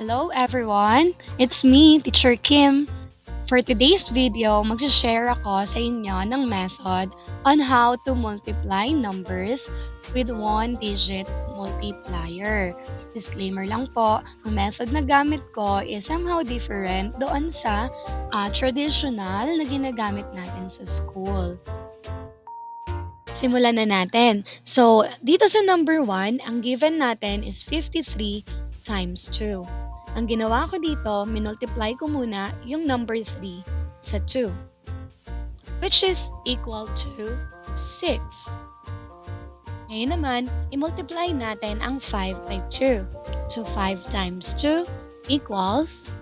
Hello everyone! It's me, Teacher Kim. For today's video, mag-share ako sa inyo ng method on how to multiply numbers with one-digit multiplier. Disclaimer lang po, ang method na gamit ko is somehow different doon sa traditional na ginagamit natin sa school. Simulan na natin. So, dito sa number 1, ang given natin is 53 times 2. Ang ginawa ko dito, minultiply ko muna yung number 3 sa 2, which is equal to 6. Ngayon naman, i-multiply natin ang 5 by 2. So, 5 times 2 equals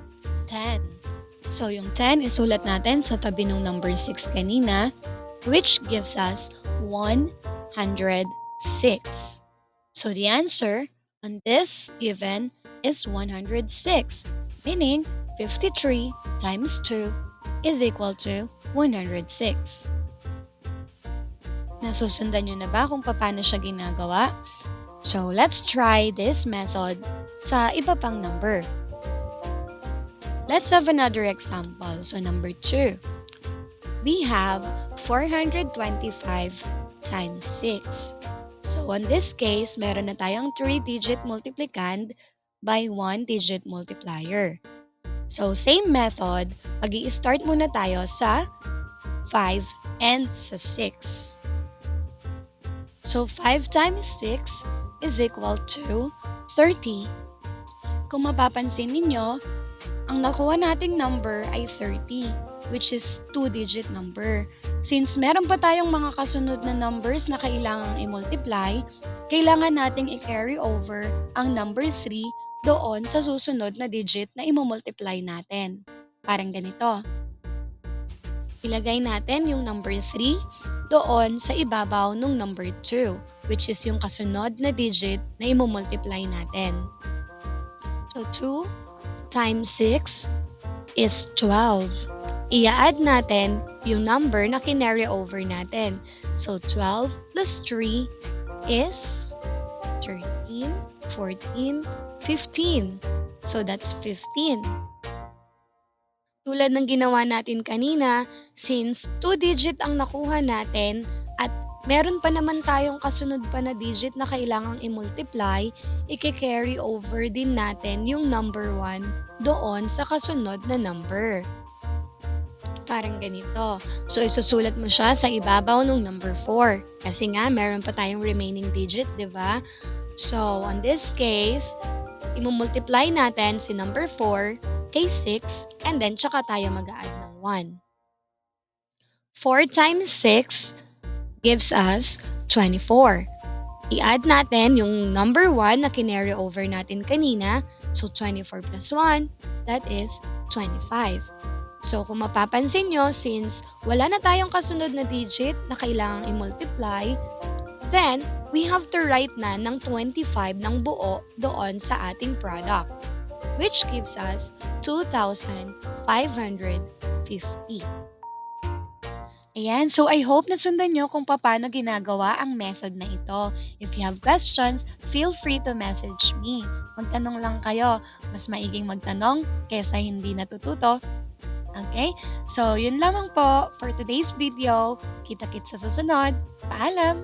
10. So, yung 10 isulat natin sa tabi ng number 6 kanina, which gives us 106. So, the answer on this given is 106, meaning 53 times 2 is equal to 106. Nasusundan nyo na ba kung paano siya ginagawa? So, let's try this method sa iba pang number. Let's have another example. So, number 2. We have 425 times 6. So, in this case, meron na tayong 3-digit multiplicand by 1-digit multiplier. So, same method, mag-i-start muna tayo sa 5 and sa 6. So, 5 times 6 is equal to 30. Kung mapapansin ninyo, ang nakuha nating number ay 30, which is 2-digit number. Since meron pa tayong mga kasunod na numbers na kailangang i-multiply, kailangan nating i-carry over ang number 3 doon sa susunod na digit na i-multiply natin. Parang ganito. Ilagay natin yung number 3 doon sa ibabaw ng number 2, which is yung kasunod na digit na i-multiply natin. So, 2 times 6 is 12. I-add natin yung number na kinary over natin. So, 12 plus 3 is 13, 14, 15. So, that's 15. Tulad ng ginawa natin kanina, since 2-digit ang nakuha natin at meron pa naman tayong kasunod pa na digit na kailangang i-multiply, i-carry over din natin yung number 1 doon sa kasunod na number. Parang ganito. So, isusulat mo siya sa ibabaw ng number 4. Kasi nga, meron pa tayong remaining digit, di ba? So, on this case, i-multiply natin si number 4 kay 6 and then tsaka tayo mag-add ng 1. 4 times 6 gives us 24. I-add natin yung number 1 na kinary over natin kanina. So, 24 plus 1, that is 25. So, kung mapapansin nyo, since wala na tayong kasunod na digit na kailangang i-multiply, then, we have to write na ng 25 ng buo doon sa ating product, which gives us 2,550. Ayan, so I hope nasundan nyo kung paano ginagawa ang method na ito. If you have questions, feel free to message me. Magtanong lang kayo, mas maiging magtanong kaysa hindi natututo. Okay? So, yun lamang po for today's video. Kita-kits sa susunod. Paalam!